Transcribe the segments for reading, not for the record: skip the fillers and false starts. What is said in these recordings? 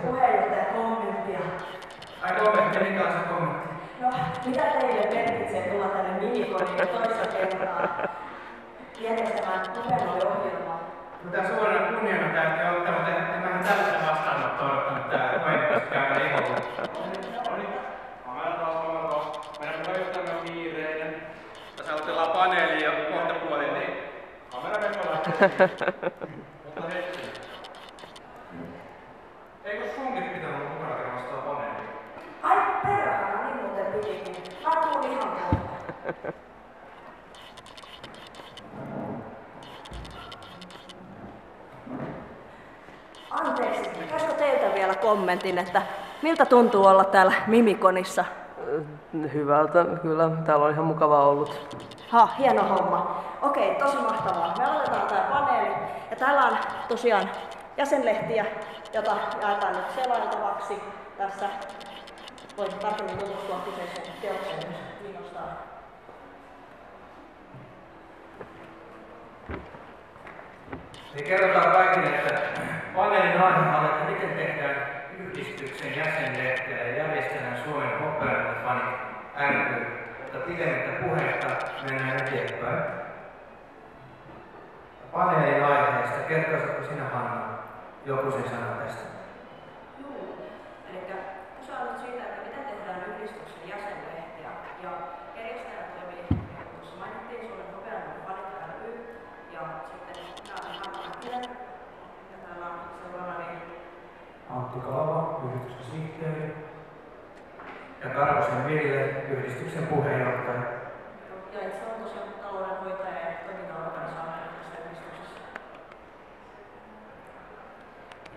puheenjohtaja kommenttia. Ai kommentti, mikä on se kommentti? No, mitä teille merkitsee tulla tänne Mimikoniin toista kertaa järjestämään Nobel-ohjelmaa? Mitä suurena kunniana täytyy ottaa, mutta enhän tällaisen vastaanottoa odottanut täällä puheenjohtajakäydä iholla. Meidän puheenjohtajamme on kiireinen. Tässä aloitellaan paneeli ja kohta puolin, niin kamera menee mutta hetki. Eikö sunkin pitänyt olla mukana tekemässä paneelia? Ai perhana, niin muuten pitikin. Mä tuun ihan kohta. Anteeksi, käskö teiltä vielä kommentin, että miltä tuntuu olla täällä Mimikonissa? Hyvältä, kyllä. Täällä on ihan mukavaa ollut. Hieno homma. Okei, tosi mahtavaa. Me aloitetaan tää paneeli. Ja täällä on tosiaan jäsenlehtiä, jota jaetaan nyt selailtavaksi. Tässä voit tarkemmin tutustua kyseiseen teokseen, jos kiinnostaa. Niin kerrotaan kaikille, että paneelin aiheena on, että miten tehdään yhdistyksen jäsenlehteä ja järjestetään Suomen hopealuotofanit ry, mutta pidemmittä puhetta mennään eteenpäin. Paneelin aiheesta, kertoisitko sinä Hanna joku sen sana tästä? Joo, eli kyse on nyt siitä, että miten tehdään yhdistyksen jäsenlehtiä. Ja järjestäjänä toimii, tuossa mainittiin Suomen hopealuotofanit ry, ja sitten minä olen Hanna Mäkinen, ja täällä on seuraavani Antti Kalava, yhdistyksen sihteeri. Ja Karvosen Ville, yhdistyksen puheenjohtaja. Ja itse olen tosiaan taloudenhoitaja ja toimintaorganisaatio tässä yhdistyksessä.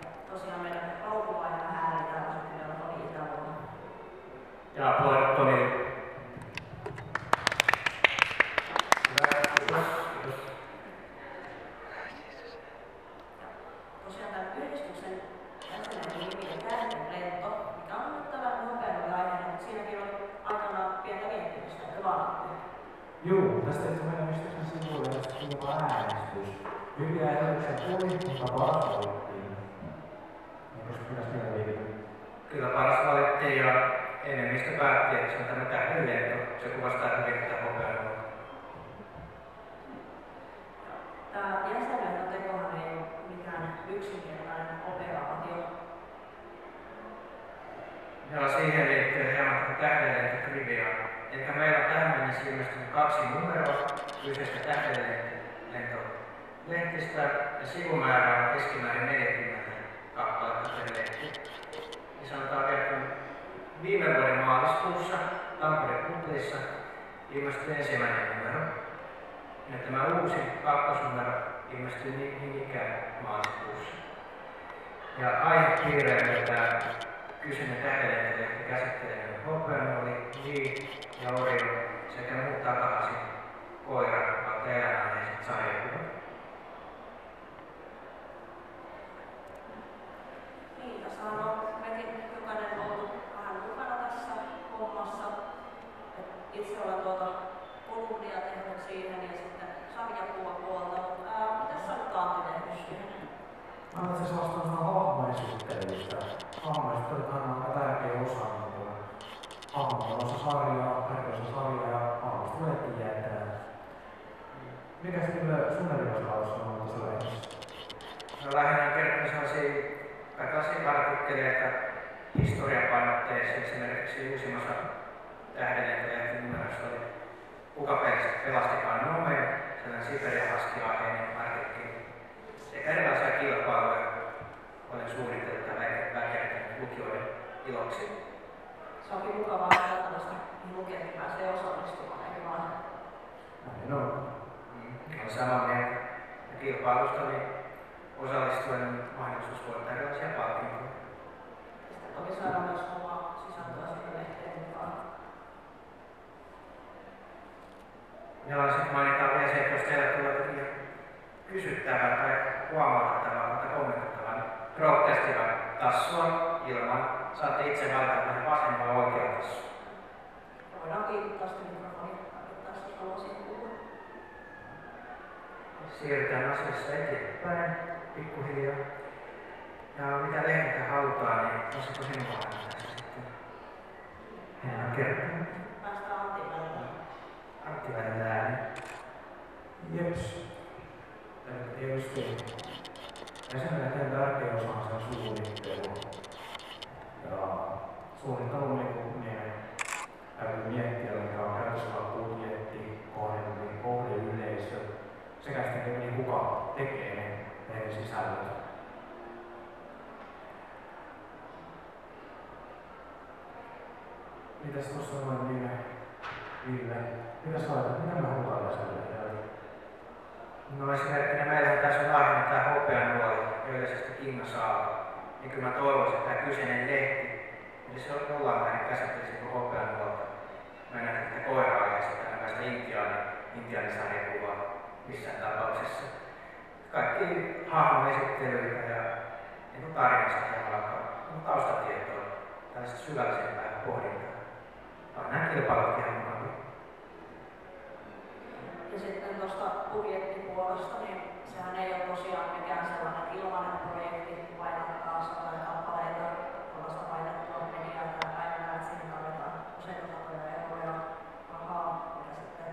Ja tosiaan meidän alkuvaiheena häälitään asettimella Toni Itävuonna. Ja aplodit Tonille. Tosiaan tämän yhdistyksen jäsenen nimi on Kärkenlento, mikä on nyt tämän nopeammin aiheena, mutta siinäkin on aikanaan pientä miettimistä, että valittu. Juu, tästä itse meidän yhdistyksen sivuille on jopa äänestys. Hyviä ehdotuksia tuli, mutta paras valittiin. Eikö pitäisi vielä viikolla? Kyllä paras valittiin ja enemmistö päätti, että se on tämä tähdenlento. Se kuvastaa hyvin tätä hopealuotoa. Tämä jäsenlentotekohan ei ole mikään yksinkertainen operaatio. Ja siihen liittyy hieman tähdenlentotrivia. Eli meillä on tähän mennessä ilmestynyt 2 numeroa kyseisestä tähdenlentolehtistä ja sivumäärä on keskimäärin 40 kappaletta per lehti. Ja sanotaan vielä, että viime vuoden maaliskuussa Tampereen Kuplissa ilmestyi ensimmäinen numero. Ja tämä uusi kakkosnumero ilmestyi niin ikään maaliskuussa. Ja aihepiirreillä tämä kyseinen tähdenlentolehti käsittelee hopean oli ja Orion sekä muut takaisin koira kautta eläinaiset sarjakuvat. Niin, tässä on mekin jokainen ollut vähän mukana tässä hommassa. Itse olen kolumnia tehnyt siihen ja sitten sarjakuvapuolta. Mitäs sä nyt Antti tehnyt siihen? Mä olen itse asiassa vastannut hahmoisuutteellista. Hahmoisuutteluhan on aika tärkeä osa hahmotelussa sarjaa, tärkeässä sarjaa ja hahmosta lehti jätetään. Mikä sitten sun erikoislaatussa on ollut tässä lehdessä? No lähinnä kertaan sellaisia artikkeleita historiapainotteisia. Esimerkiksi uusimmassa tähdenlentolehtin numerossa oli Kuka pelastikaan Nomen, sellainen Siberian husky-aiheinen artikkeli. Sekä erilaisia kilpailuja olen suunnitellut tällä kertaa lukijoiden iloksi. Se onkin mukavaa tällaista lukijakin pääsee osallistumaan, eikö vaan? Näin on. On samaa mieltä. Ja kilpailusta niin osallistuen on mahdollisuus voittaa erilaisia palkintoja. Sitten toki saada myös omaa sisältöä sinne lehteen mukaan. Ja sitten mainitaan vielä se, että jos teillä tulee jotakin kysyttävää tai huomautettavaa tai kommentoitavaa, niin rohkeasti tassua ilman. Saatte itse valita vähän vasen vai oikea tassu. Voidaan kiinnittää sitä mikrofonia tarvittaessa, jos haluaisin puhua. Siirrytään asiassa eteenpäin pikkuhiljaa. Ja mitä lehdiltä halutaan, niin olisiko sinulla tässä sitten enemmän kertoa? Päästään Antti välillä. Antti välillä ääni. Jeps. Eli tietysti ensimmäinen tärkeä osa on se suunnittelu. Ja suunnittelun niin täytyy miettiä, mikä on käytössä budjetti, kohdeyleisö sekä sitten niin kuka tekee ne eri sisällöt. Mitäs tuossa noin Ville? Mitäs laitat? Mitä me halutaan jäsenille? No esimerkkinä meillähän tässä on aiheena tämä hopeanuoli, yleisesti Kinnasaalo. Niin kyllä mä toivoisin, että tämä kyseinen lehti, eli se on jollain määrin käsittelisi kuin hopeanuolta. Mä en näe tätä koira-aiheesta, tällaista intiaanisarjakuvaa missään tapauksessa. Kaikki hahmon esittelyitä ja niin tarinasta ja taustatietoa, tällaista syvällisempää pohdintaa. On nämä kilpailut ihan mukavia. Ja sitten tuosta budjettipuolesta, niin sehän ei ole tosiaan mikään sellainen ilmainen projekti, painattaa satoja kappaleita, tuollaista painettua mediaa tänä päivänä, että siihen tarvitaan useita satoja euroja rahaa, mitä sitten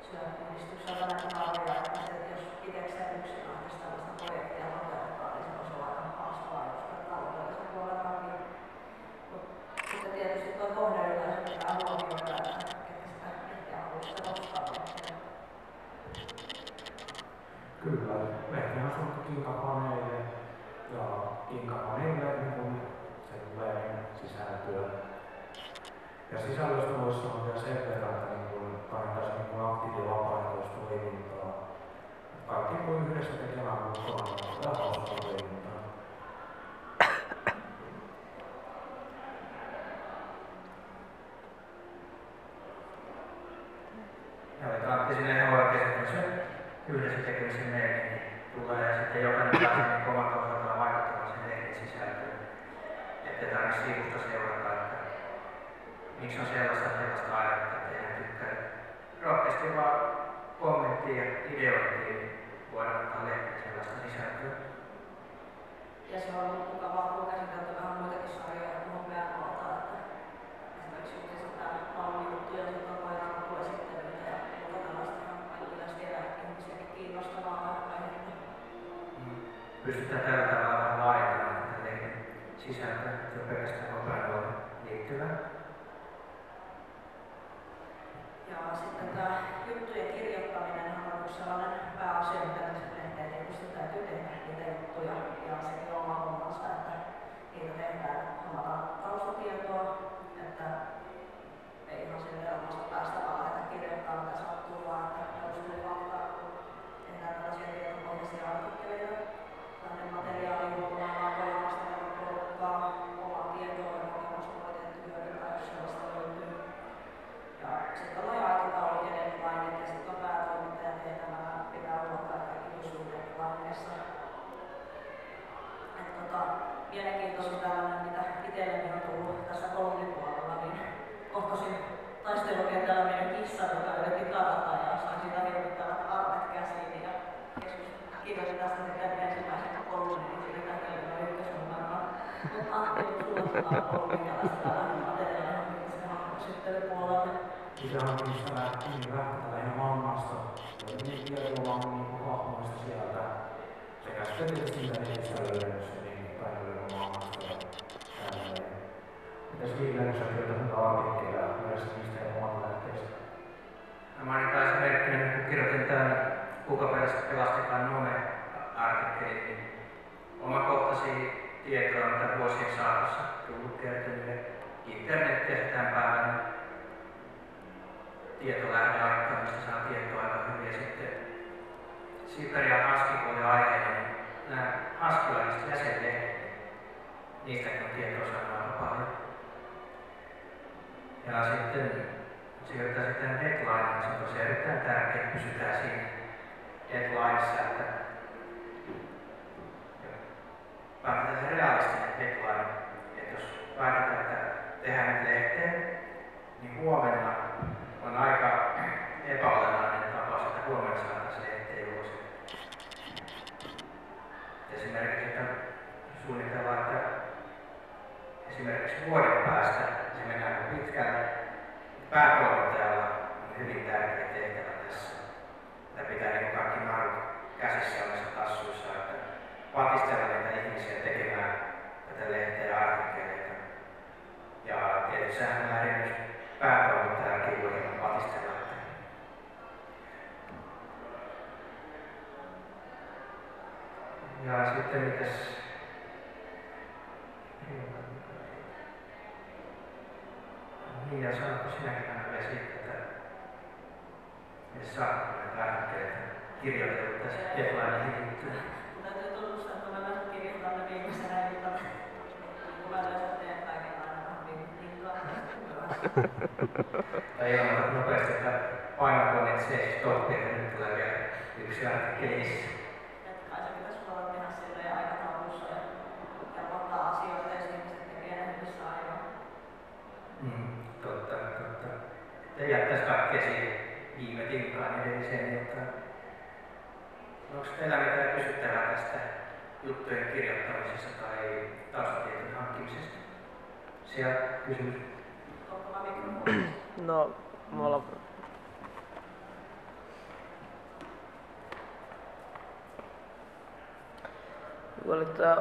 syö yhdistykseltä näitä rahoja, että jos itsekseen yksin lähtisi tällaista projektia toteutetaan, niin se olisi aika haastavaa jostain taloudellisen puolen takia. Sitten tietysti tuo kohdeyleisö pitää huomioida, että sitä lehtiä haluaisi nostaa. Kyllä, lehti on suunnattu kinkapaneille ja kinkapaneille niin se tulee sisältöä. Ja sisällöstä voisi sanoa vielä sen verran, että kannattaisi aktiivia vapaaehtoistoimintaa. Kaikki kuin yhdessä tekemään mukaan ja hauskaa toimintaa. Ja Antti sinne ihan oikeasti se yhdessä tekemisen merkki tulee ja sitten jokainen pääsee omalta osaltaan vaikuttamaan sen lehden sisältöön. Ettei tarvitse sivusta seurata, että miksi on sellaista aihetta, että eihän tykkää. Rohkeasti vaan kommenttia ja ideointiin, niin voidaan ottaa lehteen sellaista sisältöä. Ja se on ollut mukavaa, kun käsitelty vähän muitakin sarjoja kuin hopeanuolta, että esimerkiksi juuri sitä laulujuttuja, sitten on koiranappu esittelyitä ja muuta tällaista ihan pitäisi viedä ihmisiäkin kiinnostavaa aihetta. Pystytään tällä tavalla vähän laajentamaan tätä lehden sisältöä, että se on pelkästään hopeanuoleen liittyvää. Ja sitten tämä juttujen kirjoittaminen on ollut sellainen pääasia, mitä tässä lehteen tietysti täytyy tehdä niitä juttuja. Ja sekin on oma hommansa, että niitä tehdään omalta taustatietoa, että ei ihan silleen omasta päästä vaan lähdetä kirjoittamaan mitä sattuu, vaan että perustuu faktaa, kun tehdään tällaisia tietopohjaisia artikkeleita. Tällainen materiaali huomioidaan voimasta ja porukkaa, omaa tietoa ja kokemusta voi tehty hyödyntää, jos sellaista löytyy. Ja sitten on aikataulut ja deadlineit ja sitten on päätoimittajan tehtävänä pitää huolta, että kaikki pysyy deadlineissa. Mielenkiintoisin tällainen, mitä itselleni on tullut tässä kolumnipuolella, niin kohtasin taistelukentällä meidän kissan, joka yritti karata ja sain siitä hirvittävät arvet käsiin. Ja kirjoitin tästä sitten ensimmäisen kolumnin, niin siitä käkelin noin ykkösnumeroon. Mutta Antti, sulla on kolumnialaista tällainen materiaali, mitä se hahmoesittelypuolelle. Mitä on niistä lähtien lähteellä ihan maailmasta, niin tietoa on niin hahmoista sieltä. Sekä sitten tietysti mitä niistä löydössä, niin päivälöydön maailmasta ja tälleen. Mitäs Ville, sä kirjoitat artikkeleja yhdessä niistä ja omat lähteistä? Mainitaan esimerkkinä, kun kirjoitin tämän Kuka pelastikaan Nome-artikkelin, niin omakohtaisia tietoja on tämän vuosien saatossa tullut kertyneille internetissä tämän päivän tietolähdeaikaan, mistä saa tietoa aika hyvin. Ja sitten Siberian Husky-puolen aiheena, niin nämä Husky-laiset jäsenlehdet, niistäkin on tietoa saanut aika paljon. Ja sitten siirrytään sitten deadlineen, se on tosiaan erittäin tärkeää, että pysytään siinä deadlineissa, että päätetään se realistinen deadline, että jos päätetään, että tehdään nyt lehteen, niin huomenna on aika epäolennainen tapaus, että huomenna saataisiin lehteen ulos. Esimerkiksi, että esimerkiksi vuoden päästä, se mennään pitkälle, päätoimittajalla on hyvin tärkeä tehtävä tässä. Tämä pitää niin kaikki narut käsissä omissa tassuissa, että patistella niitä ihmisiä tekemään tätä lehteä ja artikkeleita. Ja tietysti sehän määrin myös päätoimittajakin voi hieman patistella. Ja sitten mitäs? Niin, ja sanotko sinäkin aina vielä siitä, että miten sä oot näitä artikkeleita kirjoitellut tässä deadline liittyen? Täytyy tunnustaa, että mä vähän kirjoitan ne viimeisenä iltana. Kun mä löysin teen kaiken aina vähän linkkaa tästä myöhässä. Tai ilmoitat nopeasti, että painakoneet se stoppi, että nyt tulee vielä yksi artikkeli lisää. Kai se pitäisi voida tehdä silleen aikataulussa ja helpottaa asioita ja ihmiset tekee enemmän aikaa. Totta. Että jättäisi kaikkea siihen viime tinkkaan edelliseen iltaan. Onko teillä mitään kysyttävää tästä juttujen kirjoittamisesta tai taustatietojen hankkimisesta? Siellä kysymys. Onko mä mikrofonissa? No, mulla...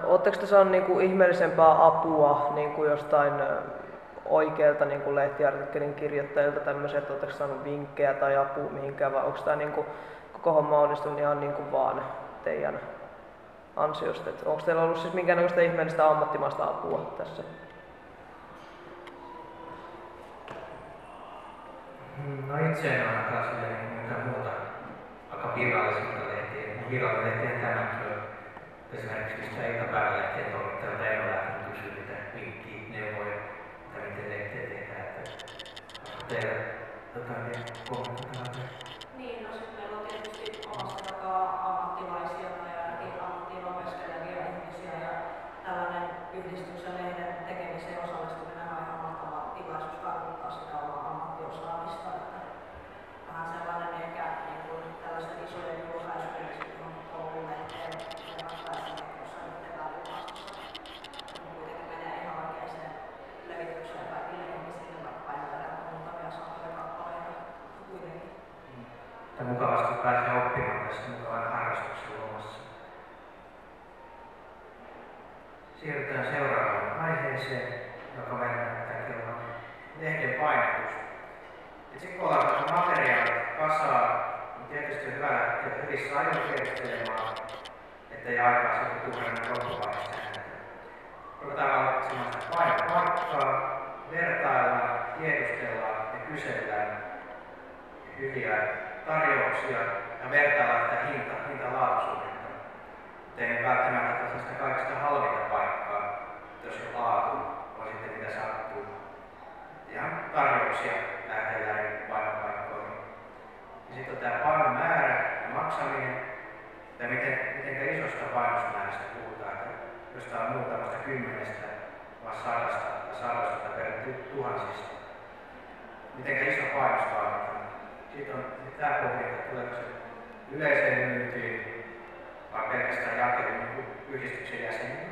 Oletteko te saanut niinku ihmeellisempää apua niinku jostain oikealta niinku lehtiartikkelin kirjoittajilta tämmöisiä, että oletteko saanut vinkkejä tai apua mihinkään, vai onko tämä niinku, koko homma onnistunut ihan niinku vaan teidän ansiosta? Et onko teillä ollut siis minkäännäköistä ihmeellistä ammattimaista apua tässä? No itse en ainakaan silleen mitään muuta aika virallisilta lehtiä. Virallinen lehtiä tämänkin on. Esimerkiksi mistä iltapäivälehtien toimittajalta en ole lähtenyt kysyä niitä vinkkiä, neuvoja, tai miten lehtiä tehdään. Onko teillä jotain vielä kommentoitavaa? Niin, no sitten meillä on tietysti omasta takaa ammattilaisia tai ainakin ammattiin opiskelevia ihmisiä ja tällainen yhdistyksen lehden tekemiseen osallistuminen on ihan mahtava tilaisuus kartoittaa sitä omaa ammattiosaamista. Että vähän sellainen ehkä niin kuin tällaisten isojen julkaisujen on koululehteen ja vastaisiin jossain niiden välivastassa. Kuitenkin menee ihan oikeaan levitykseen kaikille ihmisille, vaikka painotetaan muutamia satoja kappaleita kuitenkin. Ja mukavasti pääsee oppimaan tässä mukavan harrastuksen luomassa. Siirrytään seuraavaan aiheeseen, joka meillä näyttääkin olevan lehden painotus. Itse kun ollaan materiaalit kasaan, niin tietysti on hyvä lähteä hyvissä ajoin kiertelemaan, ettei aikaa sitten tuhrannan loppuvaiheessa nähdä. Ruvetaan valitsemaan sitä painopaikkaa, vertaillaan, tiedustellaan ja kysellään hyviä tarjouksia ja vertaillaan sitä hinta-laatusuhdetta. Ei välttämättä tällaista kaikista halvinta paikkaa, jos jo laatu on sitten mitä sattuu. Ihan tarjouksia lähdetään eri painopaikkoihin. Ja sitten on tämä painon määrä ja maksaminen, ja miten isosta painosmäärästä puhutaan, että jos tämä on muutamasta kymmenestä, vaan sadasta tai peräti tuhansista. Miten iso painos vaaditaan. Sitten on tämä pohdinta, tuleeko se yleiseen myyntiin vai pelkästään jakelun yhdistyksen jäsenille.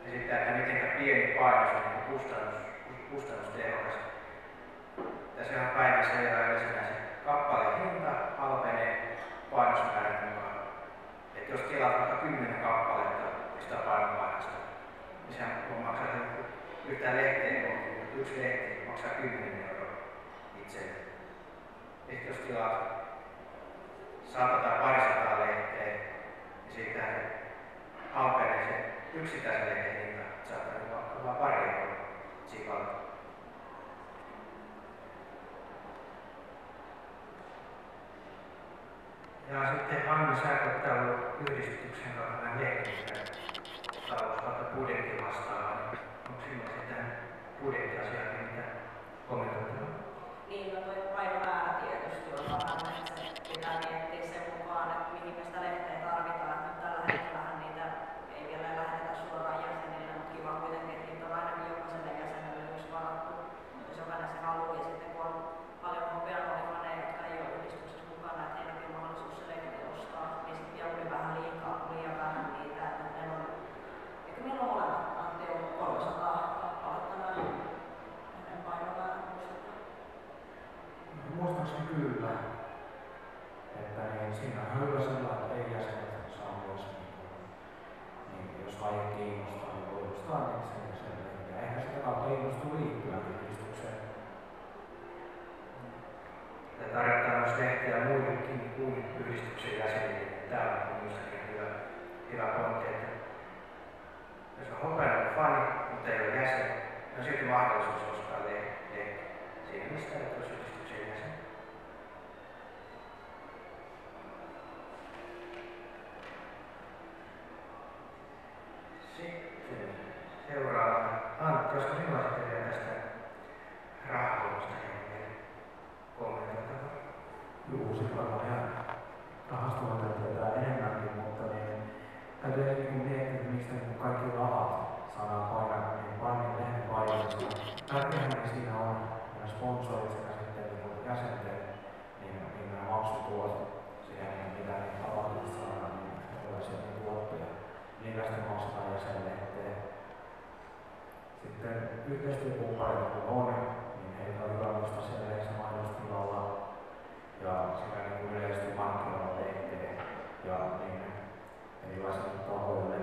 Ja sitten, että miten pieni painos on kustannustehokas. Tässä on päivässä yleisenä se kappaleen hinta halpenee painosmäärän mukaan. Et jos tilaat vaikka 10 kappaletta sitä painopainosta, niin sehän maksaa yhtään lehteen, mutta yksi lehti maksaa 10 € itselle. Sitten jos tilaat 100 tai 200 lehteä, niin siitä halpenee se yksittäisen lehden hinta. Saattaa vaikka vain pari euroa sikalla. Ja sitten Hanna, sä oot täällä yhdistyksen kautta lehdistä talous kautta budjetti vastaava, niin onko sinulla sitten budjettiasiaa mitä kommentoitavaa? Niin, no toi painomäärä tietysti on vähän, että se pitää miettiä sen mukaan, että mihin me sitä lehteä tarvitaan. Että nyt tällä hetkellähän niitä ei vielä lähetetä suoraan jäsenille, mutta kiva kuitenkin, että niitä on ainakin jokaiselle jäsenelle myös varattu, jos jokainen se haluaa. Ja sitten kun on paljon hopeanoifaneja, jotka ei ole yhdistyksessä mukana, että heilläkin on mahdollisuus se lehti ostaa, niin sitten vielä vähän liikaa, liian vähän niitä, että ne on, eikö meillä ole molemmat, Antti on 300 uskoakseni kyllä. Että niin, siinä on hyvä sellainen, että ei jäsenet saa myös, niin, jos aihe kiinnostaa, niin voi ostaa niitä sen jäsenille. Ja eihän sitä kautta innostuu liittyä yhdistykseen. Ja tarjotaan myös lehtiä muillekin kuin yhdistyksen jäsenille. Tämä on minustakin hyvä pointti, että jos on hopeinen fani, mutta ei ole jäsen, niin on silti mahdollisuus ostaa lehtiä siinä, mistä ei ole yhdistyksen jäsen. Sitten seuraavana. Antti, olisiko sinulla sitten vielä tästä rahahuollosta vielä kommentoitavaa? Juu, sitten varmaan ihan rahastoa tietää enemmänkin, mutta niin, täytyy niin miettiä, että mistä niin kaikki rahat saadaan painaa lehden painallista. Tärkeämmin siinä on sponsorit sekä sitten niin jäsenten niin nämä maksutulot siihen, mitä niin tapahtumista saadaan, niin erilaisia niin tuottoja. Niitä sitten maksetaan jäsenlehteen. Sitten yhteistyökumppaneita kun on, niin heitä on hyvä muistaa siellä lehdessä mainostilalla. Ja sekä niin yleisesti markkinoilla lehteen ja niin erilaisille tahoille.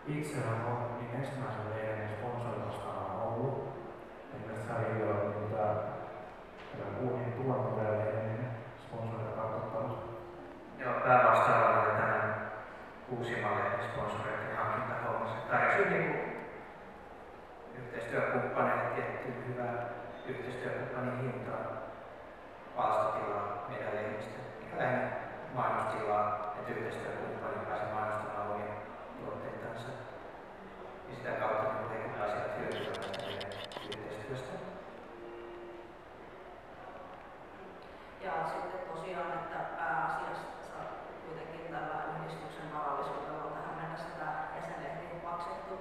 Itselläni on niin ensimmäisen lehden sponsoroimasta ollut. Esimerkiksi Sarille on niin tämä Uunin tuotantojen sponsorita kartoittanut. Joo, päävastaavalla oli tämän Uusimalle sponsoreiden hankintahommassa. Tarjosi niinku yhteistyökumppaneille tiettyä hyvää yhteistyökumppanin hintaa. Palstatilaa meidän lehdistä, mikä lähinnä mainostilaa, että yhteistyökumppanit pääsee mainostamaan omia tuotteitansa. Ja sitä kautta he pääsevät hyötymään meidän yhteistyöstä. Ja sitten tosiaan, että pääasiassa kuitenkin tällä yhdistyksen varallisuudella on tähän mennessä sitä jäsenlehtiä maksettu.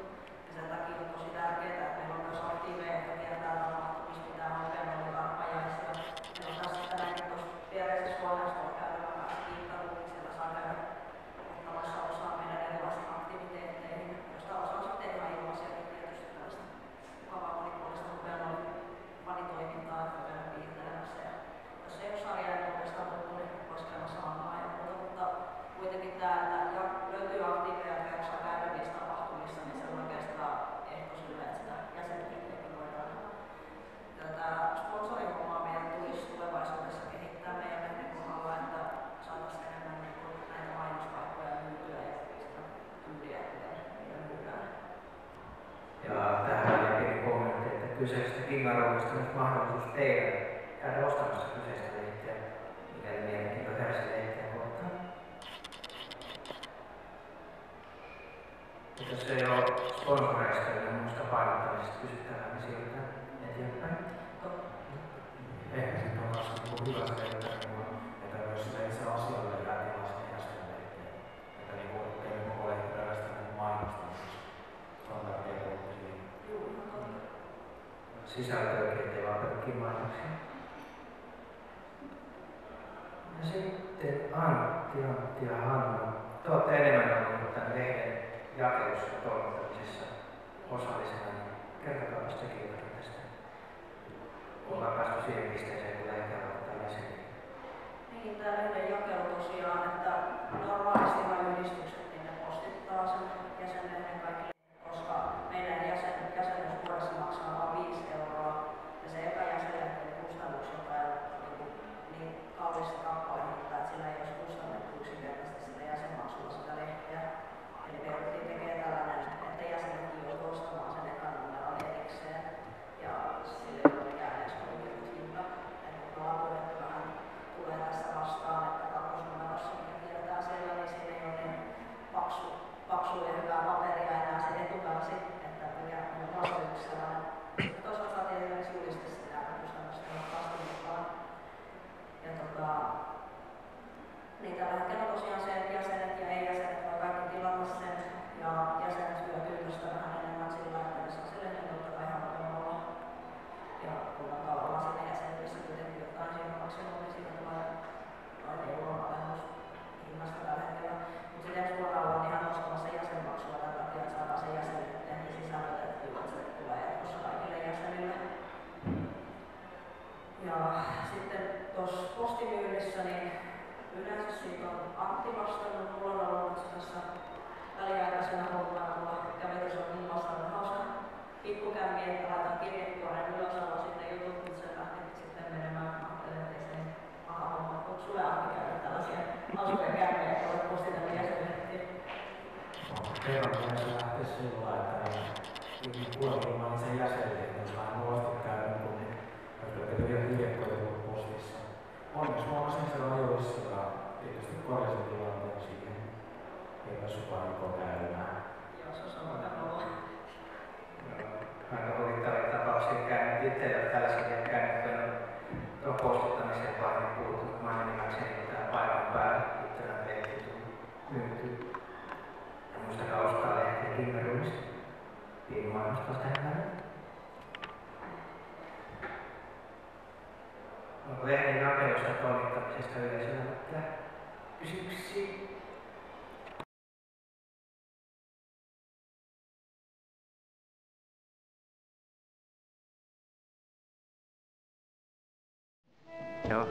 Ja sen takia on tosi tärkeää, että meillä on myös aktiiveja, jotka tietää tapahtumista, mitä on hopeanolla ajaisia. Meillä on tässä tänäänkin tuossa viereisessä huoneistolla käytävä päässä kiittaruun, niin siellä saa käydä ottamassa osaa meidän erilaisiin aktiviteetteihin, josta osa on sitten ihan ilmaisiakin tietysti tällaista mukavaa monipuolista hopeanolla fanitoimintaa, että voi käydä viittelemässä. Ja jos ei ole sarjaa, niin oikeastaan tuttu, niin voisi käydä saamaan ja muuta, mutta kuitenkin tämä, että löytyy aktiiveja, jotka jaksaa käydä niissä tapahtumissa, niin se on oikeastaan ehto sille, että sitä jäsenyyttäkin voidaan. Ja tämä sponsorihomma meidän tulisi tulevaisuudessa kehittää meidän lehden kohdalla, että saataisiin enemmän näitä mainospaikkoja myytyä ja sitä tyyliä, miten niitä myydään. Ja tähän vielä pieni kommentti, että kyseisestä Kingarollista on nyt mahdollisuus teidän käydä ostamassa kyseistä lehteä, mikäli mielenkiinto heräsi lehteä kohtaan. Ja jos ei ole sponsoreista ja muista painottamisesta kysyttävää, niin siirrytään eteenpäin. Ehkä sitten on taas hyvä se, että myös sille itse asialle jää tilaa sinne jäsenlehteen. Että ei koko lehti pelkästään mainostamisessa. Se on tärkeä puhuttu siihen. Sisältöäkin, ettei vaan pelkkiä mainoksia. Ja sitten Antti ja Hanna. Te olette enemmän ollut tämän lehden jakelussa ja toimittamisessa osallisena, niin kertokaa tekin jotakin tästä. Ollaan päästy siihen pisteeseen, kun lehtiä aloittaa jäseniä. Niin, tämä lehden jakelu tosiaan, että normaalistihan yhdistykset niin ne postittaa sen jäsenlehden kaikille, koska meidän jäsenyysvuodessa maksaa vain 5 €, ja se epäjäsenlehden kustannuksilta niin kallista kappalehintaa, että sillä ei olisi kustannettu yksinkertaisesti sitä jäsenmaksulla sitä lehteä. Eli verkottiin tekee tällainen, että jäsenetkin joutuu ostamaan sen ekan numeron erikseen, ja sille ei ole mikään edes oikeutus hinta. Että kun laatuvetty vähän tulee tässä vastaan, että kakkosnumerossa, mikä tiedetään siellä, niin siinä ei ole niin paksua ja hyvää paperia enää se etukansi, että mikä on vasta yksi sellainen. Toisaalta saatiin esimerkiksi juliste sitä kustannusta tehokkaasti mukaan. Ja niin tällä hetkellä tosiaan se, että jäsenet ja ei-jäsenet voi kaikki tilata sen, ja jäsenet hyötyy tästä vähän enemmän sillä, että ne saa sen lehden totta kai halvemmalla. Ja kun on tavallaan siinä jäsenyydessä kuitenkin jotain siinä maksanut, niin siitä tulee noin euron alennus hinnasta tällä hetkellä. Mutta sitten ensi vuonna ollaan ihan nostamassa jäsenmaksua tämän takia, että saadaan sen jäsenlehden sisällötettyä, että se tulee jatkossa kaikille jäsenille. Ja sitten tuossa postimyynnissä, niin yleensä siitä on Antti vastannut. Mulla on ollut tässä väliaikaisena hommana. Mulla kävi tuossa muun muassa hauska pikkukämmi, että laitan kirjekuoreen ylös alla sitten jutut, mutta se lähti sitten menemään. Mä ajattelin, että ei se paha homma. Onko sulle Antti käydä tällaisia hauskoja kämmejä, kun olet postitella jäsenlehtiä? Kerran kun se lähtee sillä lailla, että kuulemmin mä olin sen jäsenlehtiä, jos mä en muista käynyt, kun ihan kirjekkoja tullut postissa. Onneksi mä olisin sen ajoissa ja tietysti korjasin tilanteen siihen. Ei päässyt vahinkoa käymään. Joo, se on sama tavalla. Aika huvittavia tapauksia käynyt itsellä tällaisia käynyt, kun on postittamiseen paljon puhuttu. Mä olen nimekseni täällä paikan päällä itsellä lehti myyty. Ja muistakaa ostaa lehtiä Kimmeruista. Piimainosta tehdään. Onko lehden jakelusta ja toimittamisesta yleisöllä mitään kysymyksiä? Joo.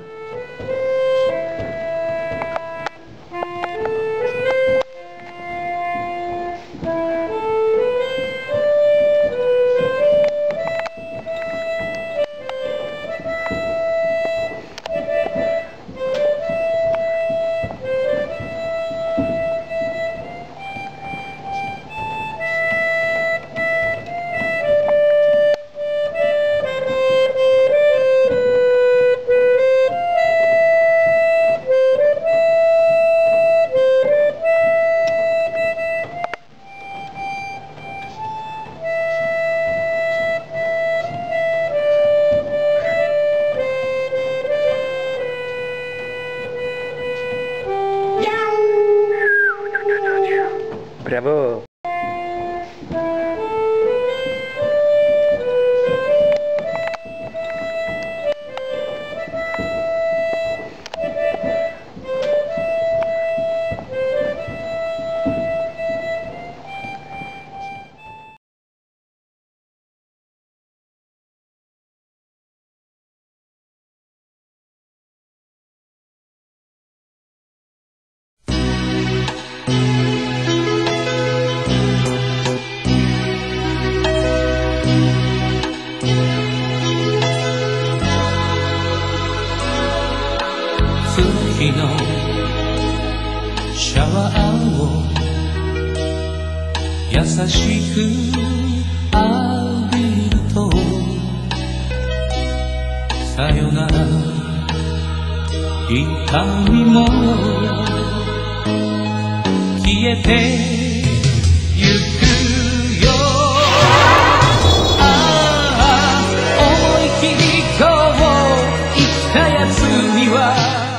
Bravo!シャワーを優しく浴びるとさよなら痛みも消えてゆくよああ思い切りこう言ったやつには